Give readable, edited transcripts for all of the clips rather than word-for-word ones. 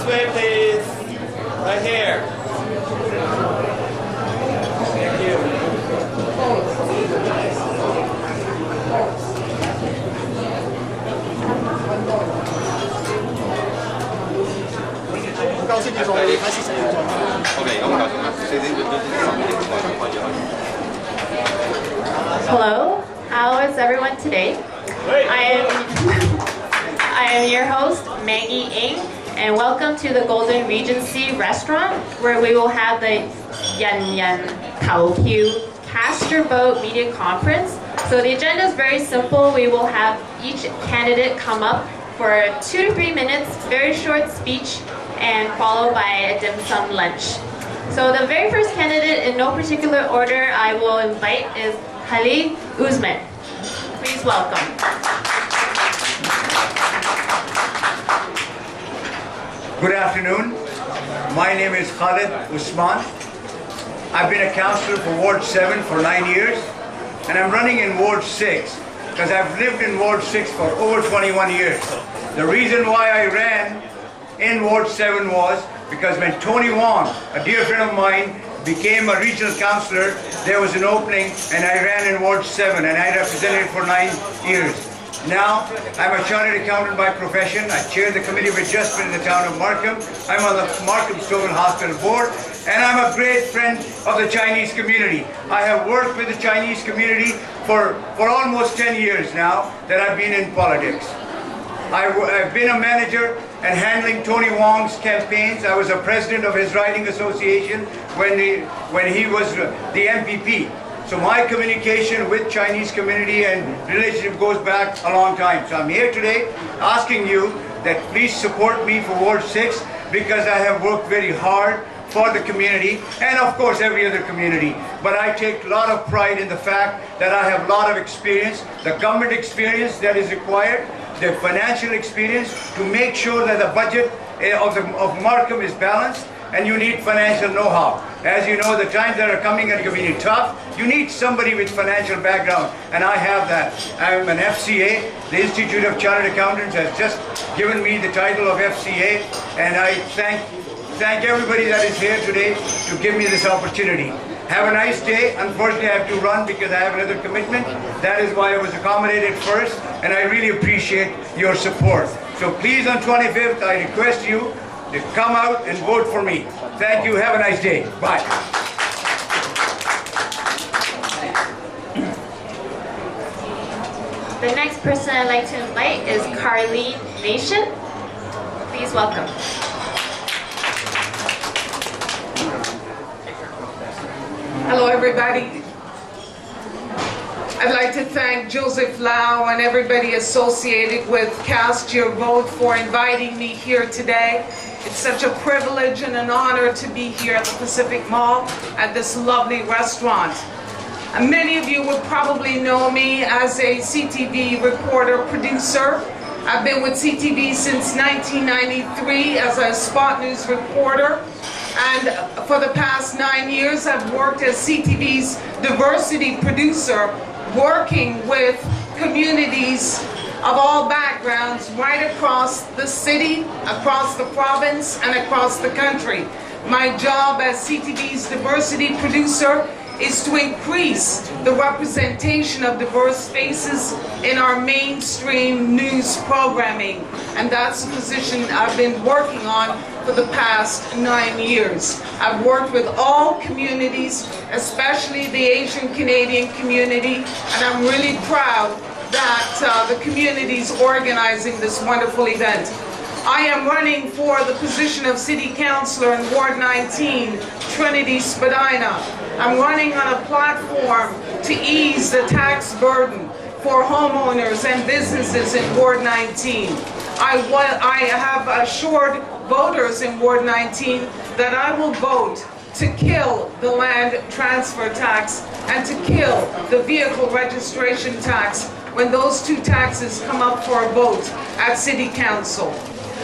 This way, please. Right here. Thank you. Hello, how is everyone today? I am your host, Maggie Ng, and welcome to the Golden Regency restaurant, where we will have the人人投票Cast Your Vote media conference. So the agenda is very simple. We will have each candidate come up for 2 to 3 minutes, very short speech, and followed by a dim sum lunch. So the very first candidate, in no particular order, I will invite is Khalid Usman. Please welcome. Good afternoon. My name is Khalid Usman. I've been a councillor for Ward 7 for 9 years, and I'm running in Ward 6 because I've lived in Ward 6 for over 21 years. The reason why I ran in Ward 7 was because when Tony Wong, a dear friend of mine, became a regional councillor, there was an opening and I ran in Ward 7 and I represented it for 9 years. Now, I'm a chartered accountant by profession. I chair the Committee of Adjustment in the town of Markham. I'm on the Markham-Stoughton Hospital Board, and I'm a great friend of the Chinese community. I have worked with the Chinese community for almost 10 years now that I've been in politics. I've been a manager and handling Tony Wong's campaigns. I was a president of his riding association when he was the MPP. So my communication with Chinese community and relationship goes back a long time. So I'm here today asking you that please support me for Ward 6 because I have worked very hard for the community and of course every other community. But I take a lot of pride in the fact that I have a lot of experience, the government experience that is required, the financial experience to make sure that the budget of Markham is balanced, and you need financial know-how. As you know, the times that are coming are going to be tough. You need somebody with financial background, and I have that. I'm an FCA. The Institute of Chartered Accountants has just given me the title of FCA, and I thank everybody that is here today to give me this opportunity. Have a nice day. Unfortunately, I have to run because I have another commitment. That is why I was accommodated first, and I really appreciate your support. So please, on 25th, I request you to come out and vote for me. Thank you. Have a nice day. Bye. The next person I'd like to invite is Carleen Nation. Please welcome. Hello, everybody. I'd like to thank Joseph Lau and everybody associated with Cast Your Vote for inviting me here today. It's such a privilege and an honor to be here at the Pacific Mall at this lovely restaurant. And many of you would probably know me as a CTV reporter producer. I've been with CTV since 1993 as a spot news reporter. And for the past 9 years, I've worked as CTV's diversity producer, working with communities of all backgrounds right across the city, across the province, and across the country. My job as CTV's diversity producer is to increase the representation of diverse faces in our mainstream news programming. And that's a position I've been working on for the past 9 years. I've worked with all communities, especially the Asian Canadian community, and I'm really proud that the community is organizing this wonderful event. I am running for the position of City Councillor in Ward 19, Trinity Spadina. I'm running on a platform to ease the tax burden for homeowners and businesses in Ward 19. I have assured voters in Ward 19 that I will vote to kill the land transfer tax and to kill the vehicle registration tax when those two taxes come up for a vote at City Council.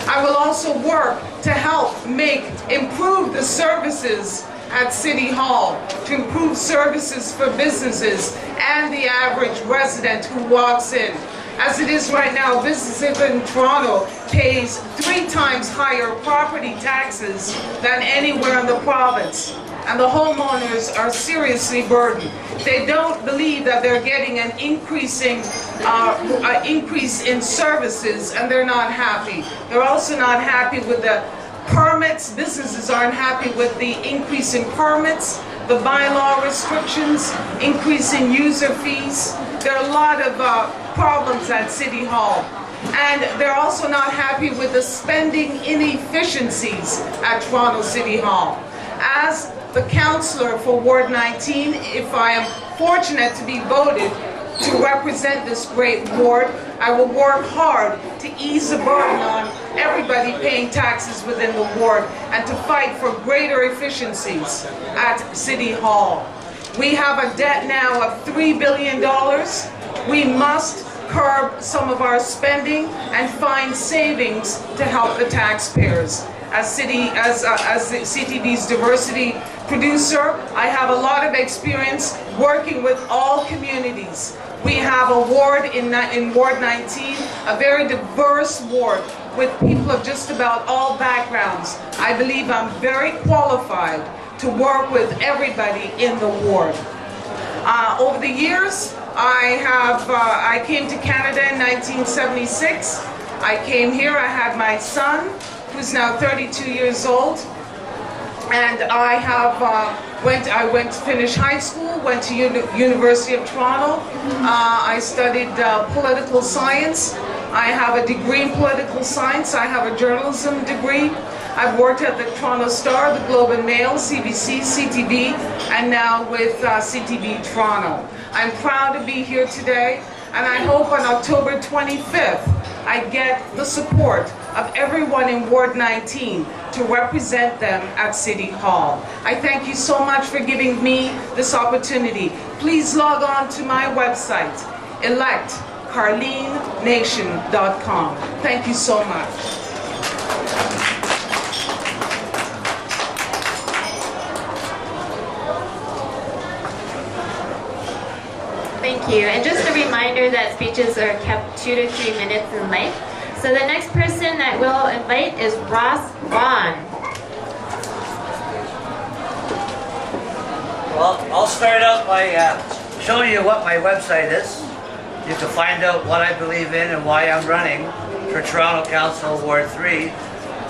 I will also work to help improve the services at City Hall, to improve services for businesses and the average resident who walks in. As it is right now, businesses in Toronto pays 3 times higher property taxes than anywhere in the province. And the homeowners are seriously burdened. They don't believe that they're getting an increase in services, and they're not happy. They're also not happy with the permits. Businesses aren't happy with the increase in permits, the bylaw restrictions, increase in user fees. There are a lot of problems at City Hall. And they're also not happy with the spending inefficiencies at Toronto City Hall. As the councillor for Ward 19, if I am fortunate to be voted to represent this great ward, I will work hard to ease the burden on everybody paying taxes within the ward and to fight for greater efficiencies at City Hall. We have a debt now of $3 billion. We must curb some of our spending and find savings to help the taxpayers. As the CTV's diversity producer, I have a lot of experience working with all communities. We have a ward in Ward 19, a very diverse ward with people of just about all backgrounds. I believe I'm very qualified to work with everybody in the ward. Over the years, I came to Canada in 1976. I came here, I had my son, who's now 32 years old, and I went to finish high school, went to University of Toronto. I studied political science. I have a degree in political science. I have a journalism degree. I've worked at the Toronto Star, the Globe and Mail, CBC, CTV, and now with CTV Toronto. I'm proud to be here today, and I hope on October 25th, I get the support of everyone in Ward 19 to represent them at City Hall. I thank you so much for giving me this opportunity. Please log on to my website, electcarlenenation.com. Thank you so much. Thank you. And just a reminder that speeches are kept 2 to 3 minutes in length. So the next person that we'll invite is Ross Vaughn. Well, I'll start out by showing you what my website is. You can find out what I believe in and why I'm running for Toronto Council Ward 3,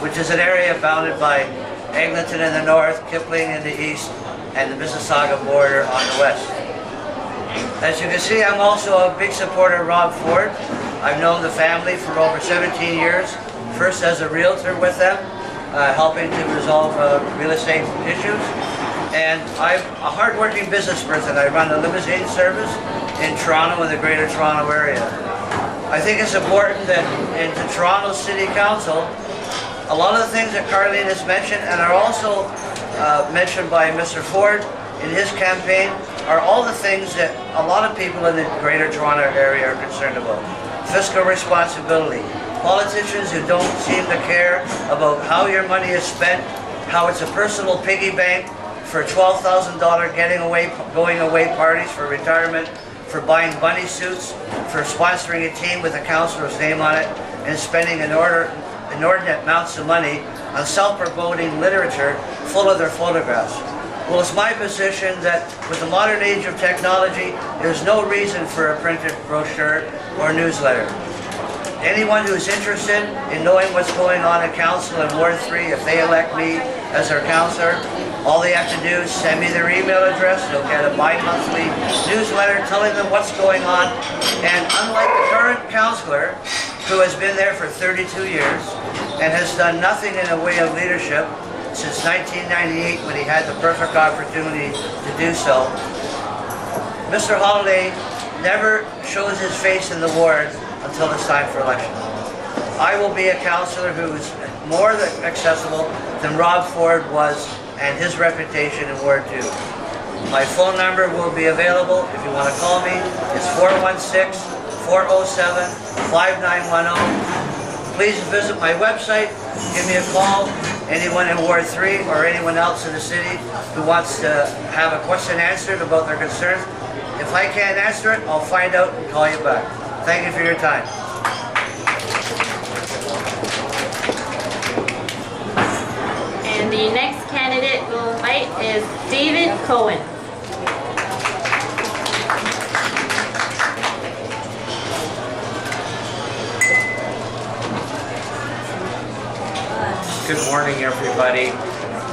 which is an area bounded by Eglinton in the north, Kipling in the east, and the Mississauga border on the west. As you can see, I'm also a big supporter of Rob Ford. I've known the family for over 17 years, first as a realtor with them, helping to resolve real estate issues. And I'm a hard-working business person. I run a limousine service in Toronto and the Greater Toronto area. I think it's important that in the Toronto City Council, a lot of the things that Carleen has mentioned and are also mentioned by Mr. Ford in his campaign are all the things that a lot of people in the Greater Toronto area are concerned about. Fiscal responsibility, politicians who don't seem to care about how your money is spent, how it's a personal piggy bank for $12,000 going away parties for retirement, for buying bunny suits, for sponsoring a team with a councillor's name on it, and spending inordinate amounts of money on self-promoting literature full of their photographs. Well, it's my position that with the modern age of technology, there's no reason for a printed brochure or newsletter. Anyone who's interested in knowing what's going on in council in Ward 3, if they elect me as their councillor, all they have to do is send me their email address. They'll get a bi-monthly newsletter telling them what's going on. And unlike the current councillor, who has been there for 32 years and has done nothing in the way of leadership since 1998 when he had the perfect opportunity to do so, Mr. Holliday never shows his face in the ward until it's time for election. I will be a councillor who is more accessible than Rob Ford was and his reputation in Ward 2. My phone number will be available if you want to call me. It's 416-407-5910. Please visit my website, give me a call. Anyone in Ward 3 or anyone else in the city who wants to have a question answered about their concerns. If I can't answer it, I'll find out and call you back. Thank you for your time. And the next candidate we'll invite is David Cohen. Good morning, everybody.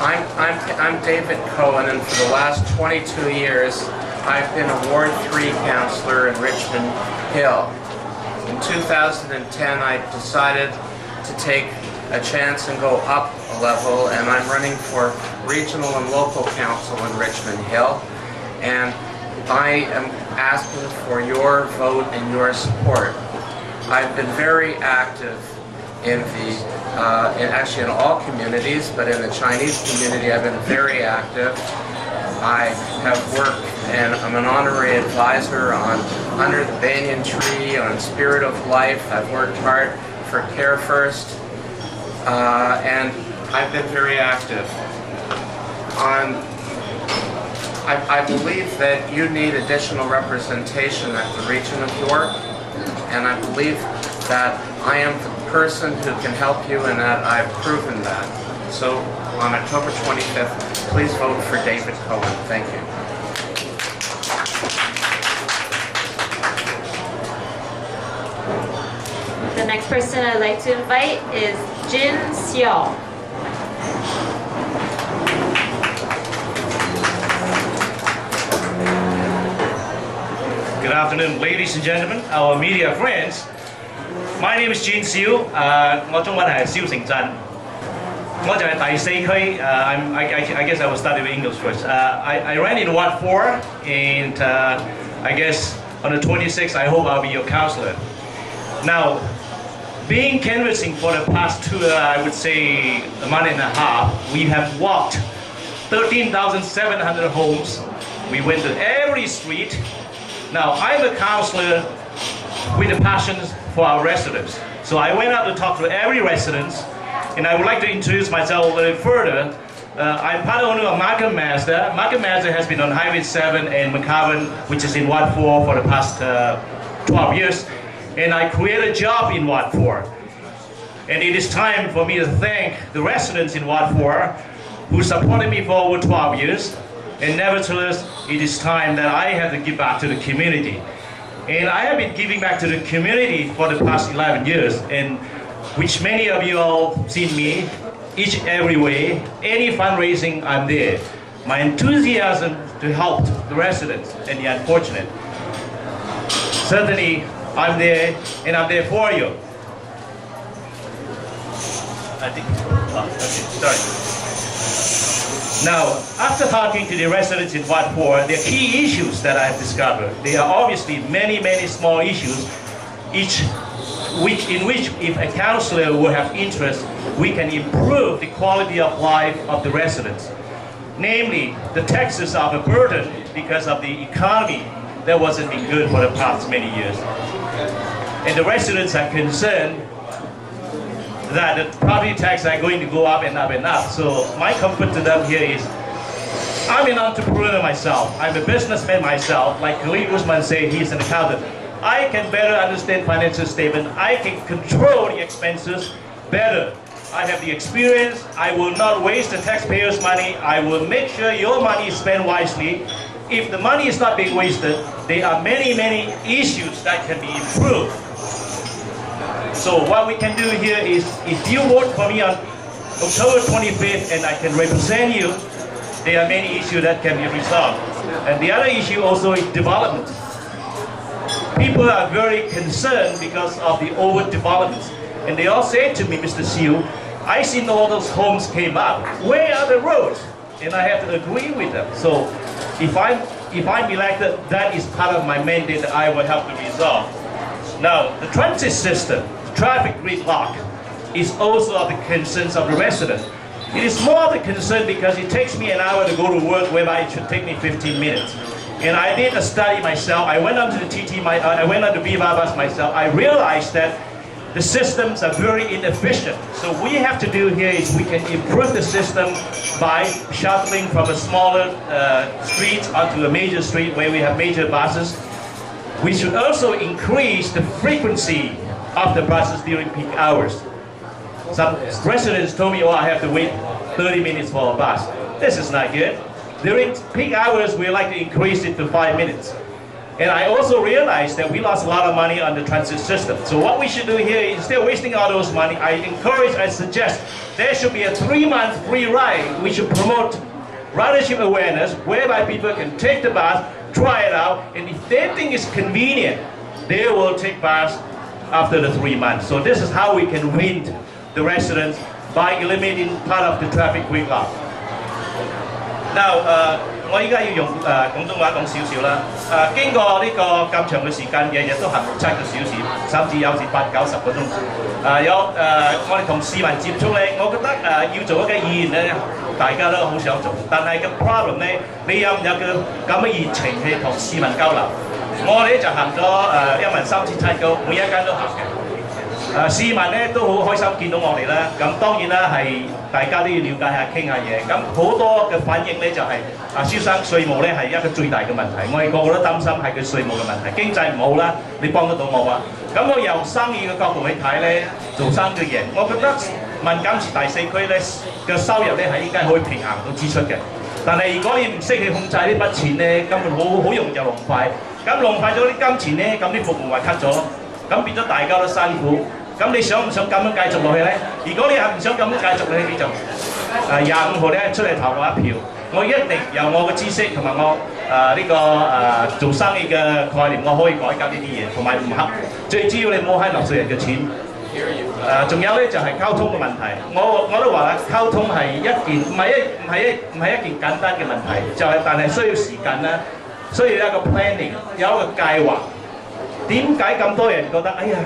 I'm David Cohen, and for the last 22 years, I've been a Ward 3 councillor in Richmond Hill. In 2010, I decided to take a chance and go up a level, and I'm running for regional and local council in Richmond Hill. And I am asking for your vote and your support. I've been very active in actually in all communities, but in the Chinese community I've been very active. I have worked, and I'm an honorary advisor on Under the Banyan Tree, on Spirit of Life. I've worked hard for Care First, and I've been very active. I believe that you need additional representation at the region of York, and I believe that I am the person who can help you, and that I've proven that. So on October 25th, please vote for David Cohen. Thank you. The next person I'd like to invite is Jin Xiao. Good afternoon, ladies and gentlemen, our media friends. My name is Jin Xiu. 我中文係蕭成振。我就係第四區。I guess I will start with English first. I ran in Ward 4, and I guess on the 26th, I hope I'll be your counselor. Now, being canvassing for the past I would say, a month and a half, we have walked 13,700 homes. We went to every street. Now, I'm a counselor with a passion for our residents. So I went out to talk to every resident, and I would like to introduce myself a little further. I'm part owner of Market Mazda. Market Mazda has been on Highway 7 and McCarran, which is in Ward 4 for the past 12 years. And I created a job in Ward 4. And it is time for me to thank the residents in Ward 4 who supported me for over 12 years. And nevertheless, it is time that I have to give back to the community. And I have been giving back to the community for the past 11 years, and which many of you all seen me, each and every way, any fundraising, I'm there. My enthusiasm to help the residents and the unfortunate. Certainly, I'm there, and I'm there for you. Now, after talking to the residents in Ward 4, there are key issues that I have discovered. There are obviously many, many small issues, in which if a councillor will have interest, we can improve the quality of life of the residents. Namely, the taxes are a burden because of the economy that wasn't been good for the past many years. And the residents are concerned that the property taxes are going to go up and up and up. So my comfort to them here is, I'm an entrepreneur myself. I'm a businessman myself. Like Khalid Usman said, he's an accountant. I can better understand financial statement. I can control the expenses better. I have the experience. I will not waste the taxpayers' money. I will make sure your money is spent wisely. If the money is not being wasted, there are many, many issues that can be improved. So what we can do here is, if you vote for me on October 25th and I can represent you, there are many issues that can be resolved. And the other issue also is development. People are very concerned because of the overdevelopment. And they all say to me, Mr. Siu, I seen all those homes came up. Where are the roads? And I have to agree with them. So if I'm elected, that is part of my mandate that I will help to resolve. Now, the transit system, traffic gridlock, is also of the concerns of the residents. It is more of a concern because it takes me an hour to go to work, whereby it should take me 15 minutes. And I did a study myself. I went onto the I went onto Viva Bus myself. I realized that the systems are very inefficient. So what we have to do here is we can improve the system by shuttling from a smaller street onto a major street where we have major buses. we should also increase the frequency of the buses during peak hours. Some residents told me, oh, I have to wait 30 minutes for a bus. This is not good. During peak hours, we like to increase it to 5 minutes. And I also realized that we lost a lot of money on the transit system. So what we should do here, instead of wasting all those money, I suggest there should be a 3-month free ride. We should promote ridership awareness, whereby people can take the bus, try it out, and if they think it's convenient, they will take bus after the 3 months. So this is how we can win the residents by eliminating part of the traffic gridlock. Now, 我依家要用廣東話講少少啦。經過呢個咁長嘅時間，日日都行7個小時，甚至有時8、9、10個鐘。我哋同市民接觸咧，我覺得要做一個議員咧，大家都好想做，但係個 problem 咧，你有唔有個咁嘅熱情去同市民交流？我哋就行咗137個，每一間都行嘅。市民咧都好開心見到我哋啦，咁當然啦係大家都要了解下傾下嘢，咁好多嘅反應咧就係蕭生稅務咧係一個最大嘅問題，我哋個個都擔心係佢稅務嘅問題，經濟唔好啦，你幫得到我啊？咁我由生意嘅角度去睇咧，做生意嘅人，我覺得文錦池第4區咧嘅收入咧係應該可以平衡到支出嘅，但係如果你唔識去控制呢筆錢咧，根本好容易就浪費，咁浪費咗啲金錢咧，咁啲服務咪 cut 咗，咁變咗大家都辛苦。咁你想唔想咁樣繼續落去咧？如果你係唔想咁樣繼續咧，你就25號咧出嚟投我一票。我一定由我嘅知識同埋我做生意嘅概念，我可以改革呢啲嘢，同埋唔合。最主要你唔好慳納稅人嘅錢。仲有咧就係溝通嘅問題。我都話啦，溝通係唔係一件簡單嘅問題，就係但係需要時間啦，需要一個 planning， 有一個計劃。點解咁多人覺得哎呀？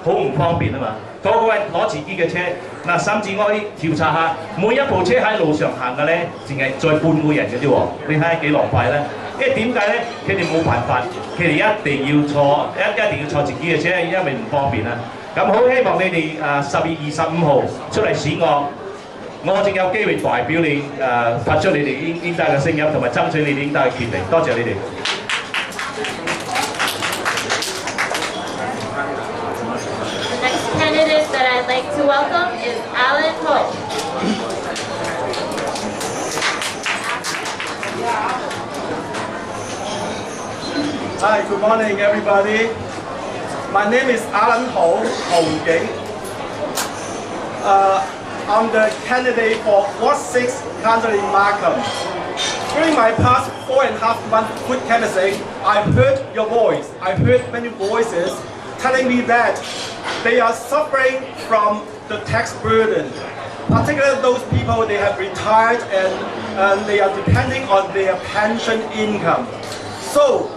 好唔方便啊嘛，個個人攞自己嘅車，嗱甚至我可以調查下，每一部車喺路上行嘅咧，淨係載半個人嘅啫喎，你睇下幾浪費咧？因為點解咧？佢哋冇辦法，佢哋一定要坐自己嘅車，因為唔方便啦。咁好希望你哋10月25號出嚟選我正有機會代表你發出你哋應得嘅聲音，同埋爭取你哋應得嘅權利。多謝你哋。Candidate that I'd like to welcome is Alan Ho. Hi, good morning everybody. My name is Alan Ho, I'm the candidate for Ward 6 Council in Markham. During my past 4.5 months food canvassing, I've heard your voice. I've heard many voices telling me that they are suffering from the tax burden. Particularly those people, they have retired and they are depending on their pension income. So,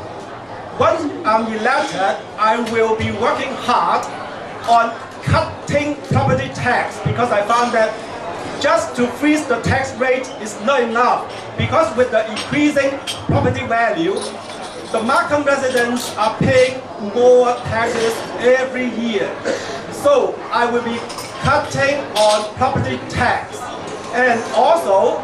once I'm elected, I will be working hard on cutting property tax because I found that just to freeze the tax rate is not enough because with the increasing property value, the Markham residents are paying more taxes every year. So I will be cutting on property tax. And also,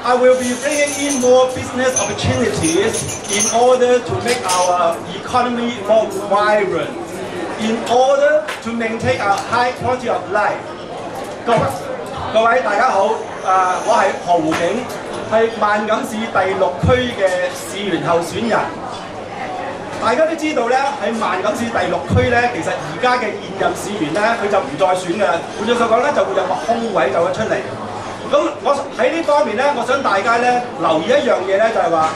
I will be bringing in more business opportunities in order to make our economy more vibrant, in order to maintain a high quality of life. 各位大家好，我係何湖景，係萬錦市第6區嘅市員候選人。大家都知道咧，喺萬錦市第6區咧，其實而家嘅現任市員咧，佢就唔再選嘅。換句話講咧，就會有個空位就會出嚟。咁我喺呢方面咧，我想大家咧留意一樣嘢咧，就係話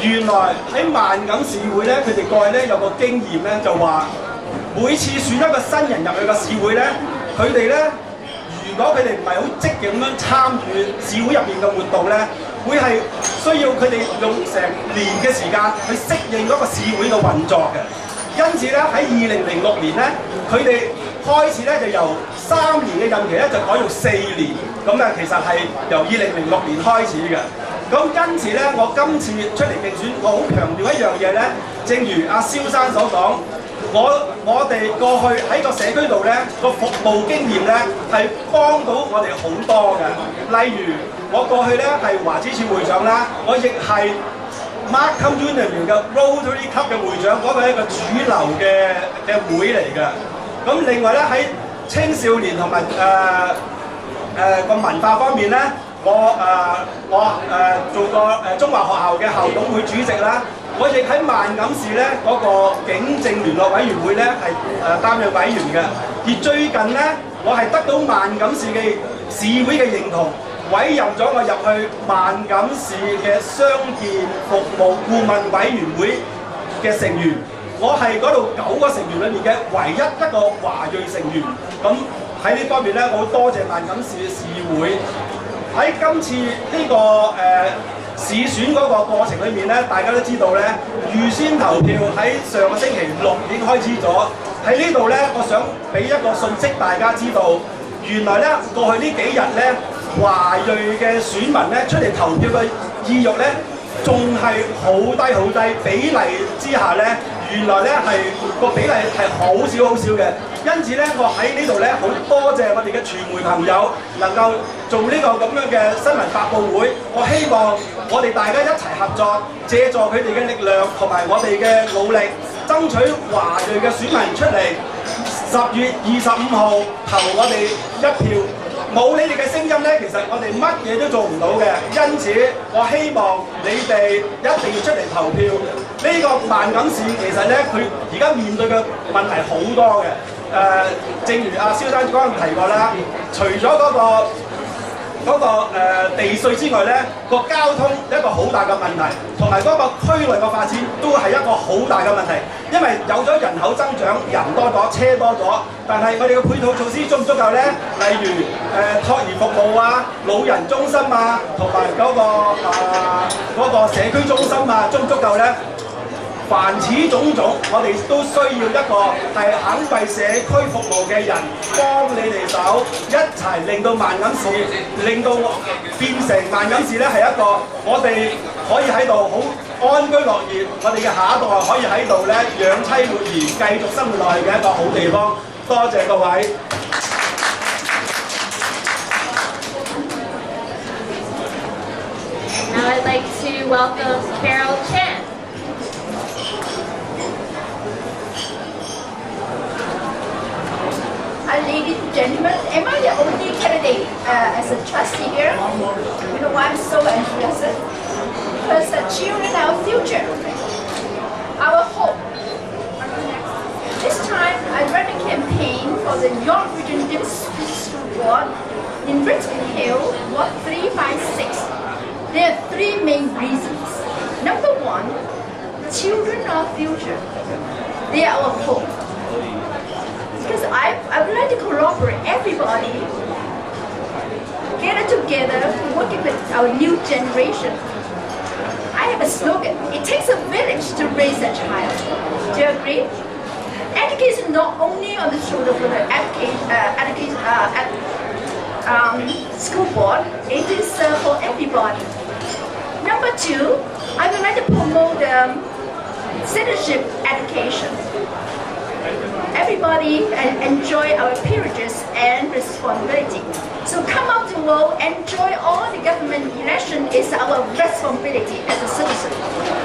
原來喺萬錦市會咧，佢哋過去咧有個經驗咧，就話每次選一個新人入去個市會咧，佢哋咧如果佢哋唔係好積極咁樣參與市會入邊嘅活動咧，會係需要佢哋用成年嘅時間去適應嗰個市會嘅運作嘅。因此咧喺2006年咧，佢哋開始咧就由3年嘅任期咧就改用4年，咁啊其實係由2006年開始嘅。咁因此咧，我今次出嚟競選，我好強調一樣嘢咧，正如阿蕭生所講，我哋過去喺個社區度咧個服務經驗咧係幫到我哋好多嘅。例如我過去咧係華資處會長啦，我亦係 Markham Union 嘅 Rotary 級嘅會長，嗰個係一個主流嘅會嚟㗎。咁另外咧喺青少年同埋個文化方面咧，我做過中華學校嘅校董會主席啦。我亦喺萬錦市咧嗰個警政聯絡委員會咧係擔任委員嘅。而最近咧，我係得到萬錦市嘅市會嘅認同，委任咗我入去萬錦市嘅傷健服務顧問委員會嘅成員。我係嗰度9個成員裏面嘅唯一一個華裔成員。咁喺呢方面咧，我好多謝萬錦市嘅市會。喺今次呢個市選嗰個過程裏面咧，大家都知道咧，預先投票喺上個星期6已經開始咗。喺呢度咧，我想俾一個信息大家知道，原來咧過去呢幾日咧，華裔嘅選民咧出嚟投票嘅意欲咧，仲係好低，比例之下咧，原來咧係個比例係好少嘅。因此咧，我喺呢度咧好多謝我哋嘅傳媒朋友能夠做呢個咁樣嘅新聞發佈會。我希望我哋大家一齊合作，借助佢哋嘅力量同埋我哋嘅努力，爭取華裔嘅選民出嚟10月25號投我哋一票。冇你哋嘅聲音咧，其實我哋乜嘢都做唔到嘅。因此，我希望你哋一定要出嚟投票。呢個萬錦市其實咧，佢而家面對嘅問題好多嘅。正如阿蕭生剛提過啦，除咗嗰個地稅之外咧，個交通一個好大嘅問題，同埋嗰個區內嘅發展都係一個好大嘅問題。因為有咗人口增長，人多咗，車多咗，但係我哋嘅配套措施足唔足夠咧？例如託兒服務啊、老人中心啊，同埋嗰個社區中心啊，足唔足夠咧？凡此種種，我哋都需要一個係肯為社區服務嘅人幫你哋手，一齊令到萬錦市，令到變成萬錦市咧係一個我哋可以喺度好安居樂業，我哋嘅下一代可以喺度咧養妻活兒，繼續生活落去嘅一個好地方。多謝各位。Now I'd like to welcome Carol Chan. Ladies and gentlemen, am I the only candidate as a trustee here? You know why I'm so enthusiastic? Because the children are our future, our hope. This time I ran a campaign for the York Region District School Board in Richmond Hill, Ward 356. There are 3 main reasons. Number 1, children are our future. They are our hope. Because I would like to corroborate everybody, get it together, working with our new generation. I have a slogan, it takes a village to raise a child. Do you agree? Education not only on the shoulder of the school board, it is for everybody. Number 2, I would like to promote citizenship education. Everybody enjoy our privileges and responsibility. So come out to vote, enjoy all the government election is our responsibility as a citizen.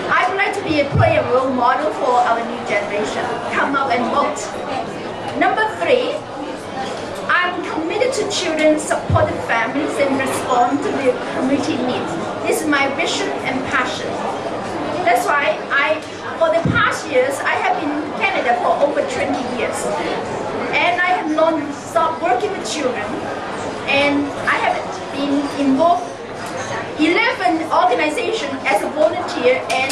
I would like to play a role model for our new generation. Come out and vote. Number 3, I'm committed to children, supporting families and respond to their community needs. This is my vision and passion. That's why for the past years, I have been in Canada for over 20 years. And I have stopped working with children. And I have been involved 11 organizations as a volunteer and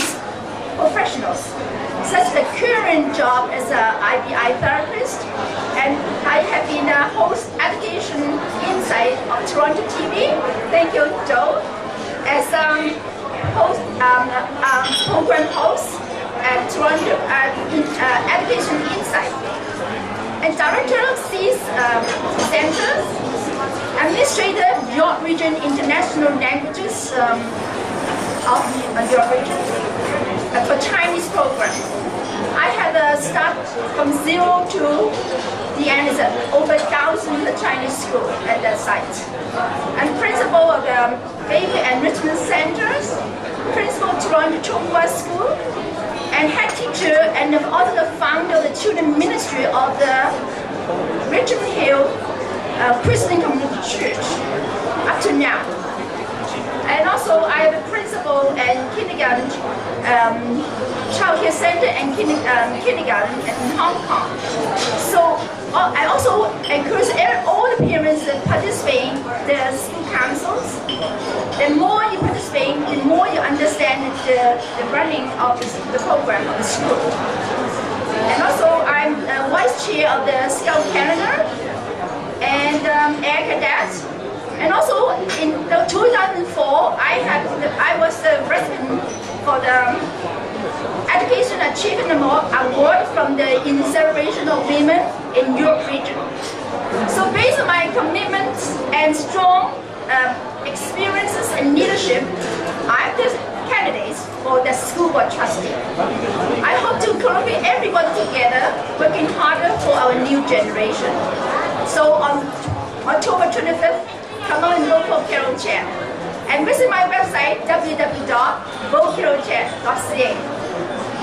professionals, such as the current job as an IBI therapist. And I have been a host education inside of TorontoTV. Thank you, Joe. As host, program host at Toronto Education Insight, and director of these centers, administrator York Region International Languages of York Region for Chinese program. I had start from 0 to the end is over 1,000 Chinese school at that site. I'm principal of the Baby Enrichment Centers principal of Toronto School, and head teacher and also the founder of the children ministry of the Richmond Hill Christian Community Church up to now. And also I am a principal and kindergarten, child care center and kindergarten in Hong Kong. So I also encourage all the parents to participate in the school councils. The more you participate, the more you understand the running of the program of the school. And also I'm vice chair of the Scout Canada and Air Cadets. And also in 2004, I was the recipient for the Education Achievement Award from the In Celebration of Women in Europe region. So based on my commitments and strong experiences in leadership, I'm the candidate for the school board trustee. I hope to collaborate everyone together, working harder for our new generation. So on October 25th, come on and vote for Carol Chan. And visit my website www.votecarolchan.ca。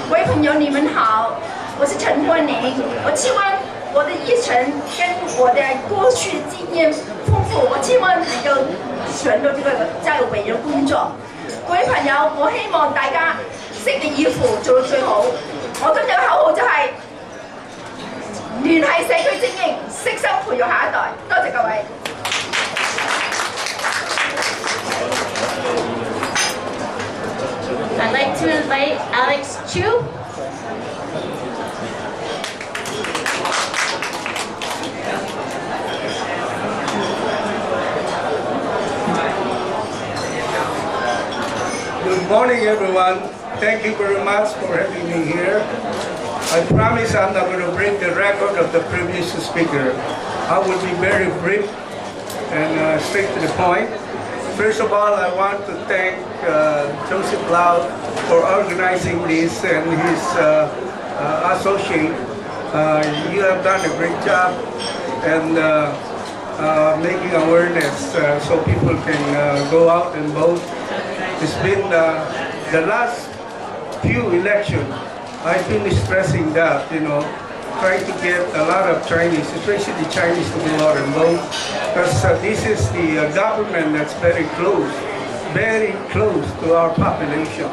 各位朋友，你们好，我是陈冠宁。我希望我的议程跟我的过去经验丰富，我希望能夠上到呢個教育委員工作。各位朋友，我希望大家悉力以赴，做到最好。我今日嘅口號就係聯繫社區精英，悉心培育下一代。多謝各位。I'd like to invite Alex Chu. Good morning, everyone. Thank you very much for having me here. I promise I'm not going to break the record of the previous speaker. I will be very brief and straight to the point. First of all, I want to thank Joseph Lau for organizing this and his associate. You have done a great job and making awareness so people can go out and vote. It's been the last few elections, I've been stressing that, trying to get a lot of Chinese, especially Chinese, to go out and vote, because this is the government that's very close to our population.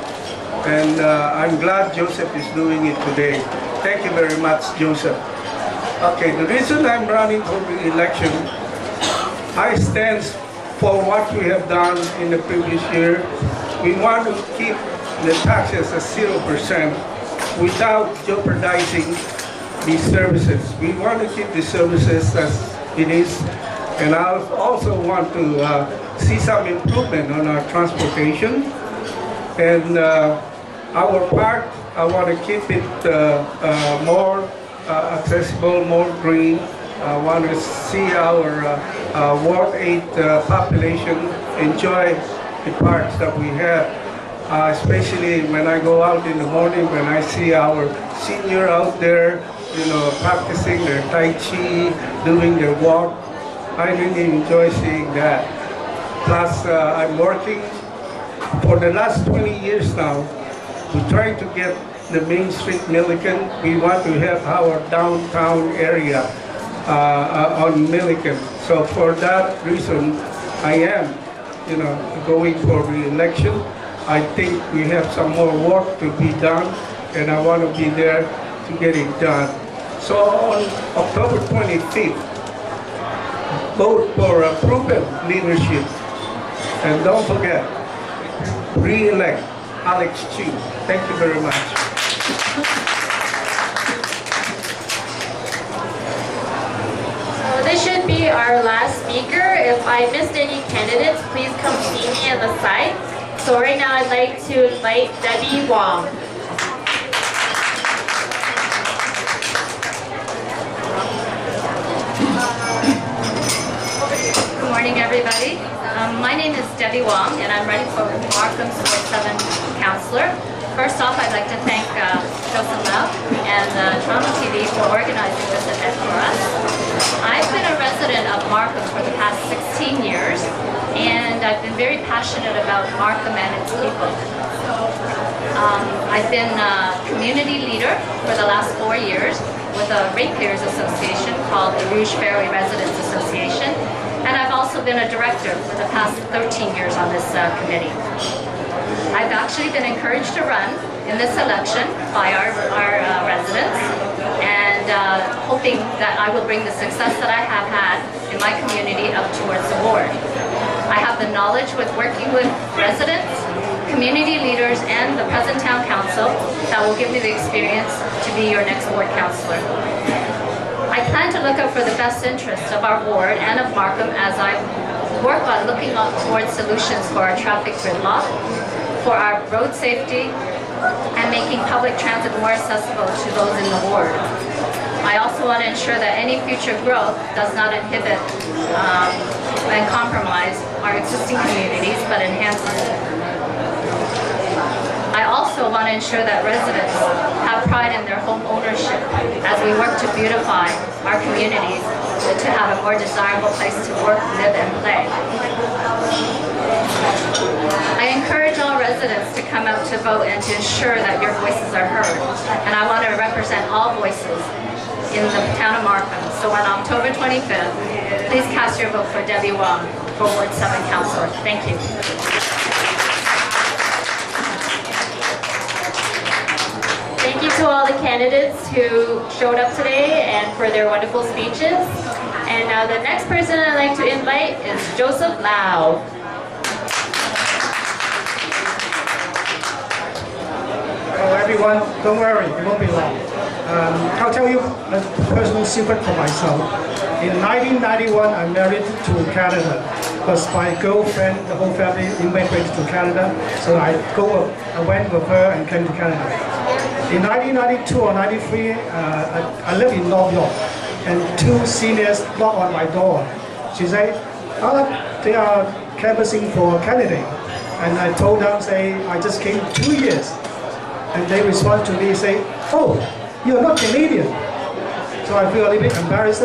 And I'm glad Joseph is doing it today. Thank you very much, Joseph. Okay, the reason I'm running for re-election, I stand for what we have done in the previous year. We want to keep the taxes at 0% without jeopardizing these services. We want to keep the services as it is, and I also want to see some improvement on our transportation. And our park, I want to keep it more accessible, more green. I want to see our Ward 8 population enjoy the parks that we have. Especially when I go out in the morning, when I see our senior out there, practicing their Tai Chi, doing their walk. I really enjoy seeing that. Plus, I'm working for the last 20 years now. We're trying to get the Main Street Milliken. We want to have our downtown area on Milliken. So for that reason, I am, going for re-election. I think we have some more work to be done, and I want to be there to get it done. So on October 25th, vote for proven leadership. And don't forget, re-elect Alex Chu. Thank you very much. So this should be our last speaker. If I missed any candidates, please come see me on the side. So right now I'd like to invite Debbie Wong. Good morning, everybody. My name is Debbie Wong, and I'm running for Markham's Ward 7 Councillor. First off, I'd like to thank Joseph Lau and TorontoTV for organizing this event for us. I've been a resident of Markham for the past 16 years, and I've been very passionate about Markham and its people. I've been a community leader for the last 4 years with a ratepayers association called the Rouge Ferry Residents Association, and I've also been a director for the past 13 years on this committee. I've actually been encouraged to run in this election by our residents, and hoping that I will bring the success that I have had in my community up towards the ward. I have the knowledge with working with residents, community leaders, and the present town council that will give me the experience to be your next ward councillor. I plan to look out for the best interests of our ward and of Markham as I work on looking towards solutions for our traffic gridlock, for our road safety, and making public transit more accessible to those in the ward. I also want to ensure that any future growth does not inhibit and compromise our existing communities, but enhances it. I also want to ensure that residents have pride in their home ownership as we work to beautify our communities to have a more desirable place to work, live, and play. I encourage all residents to come out to vote and to ensure that your voices are heard. And I want to represent all voices in the town of Markham. So on October 25th, please cast your vote for Debbie Wong for Ward 7 Councillor. Thank you. Thank you to all the candidates who showed up today and for their wonderful speeches. And now the next person I'd like to invite is Joseph Lau. Hello everyone, don't worry, it won't be long. I'll tell you a personal secret for myself. In 1991, I married to Canada because my girlfriend, the whole family immigrated to Canada, so I went with her and came to Canada. In 1992 or 93, I lived in North York, and two seniors knocked on my door. She said, they are canvassing for a candidate. And I told them, I just came 2 years. And they respond to me, say, oh, you're not Canadian. So I feel a little bit embarrassed.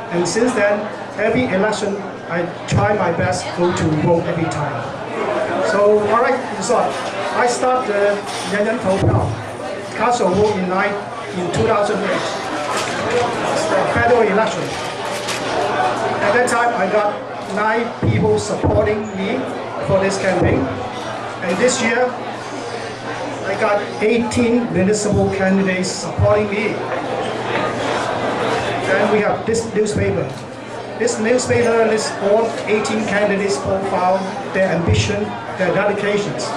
And since then, every election, I try my best to go to vote every time. So, all right, in short, I started the 人人投票 council vote in 2008, the federal election. At that time, I got 9 people supporting me for this campaign. And this year, I got 18 municipal candidates supporting me. Then we have this newspaper. This newspaper lists all 18 candidates' profile, their ambition, their dedications.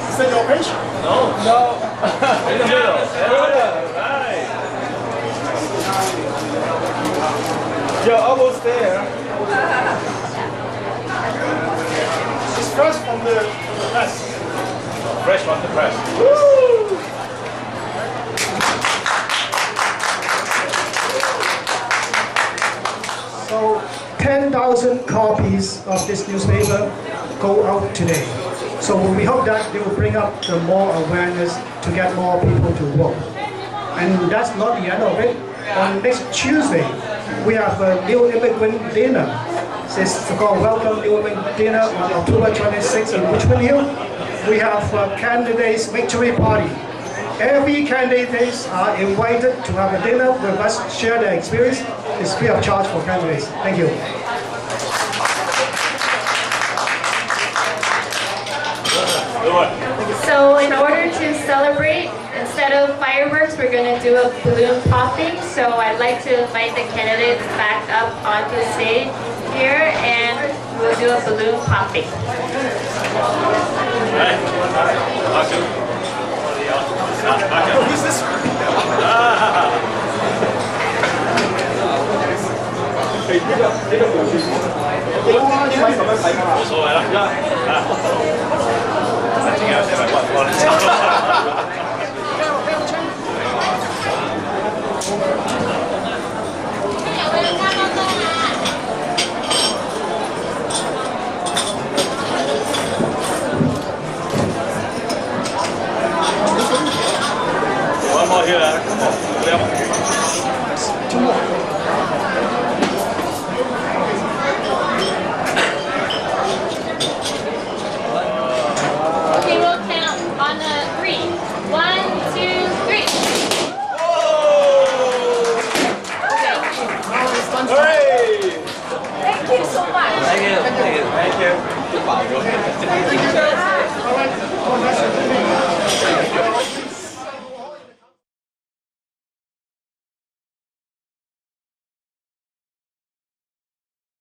Is that your page? No. In the middle. Right. You're almost there. It's fresh from the press. Fresh from the press. Woo! So 10,000 copies of this newspaper go out today. So we hope that they will bring up the more awareness to get more people to vote. And that's not the end of it. On next Tuesday, we have a new immigrant dinner. It's called Welcome New Immigrant Dinner on October 26th in Richmond Hill. We have a candidates victory party. Every candidates are invited to have a dinner with us, share their experience. It's free of charge for candidates. Thank you. So in order to celebrate, instead of fireworks, we're going to do a balloon popping. So I'd like to invite the candidates back up onto the stage here, and we'll do a balloon popping. Who's this? here.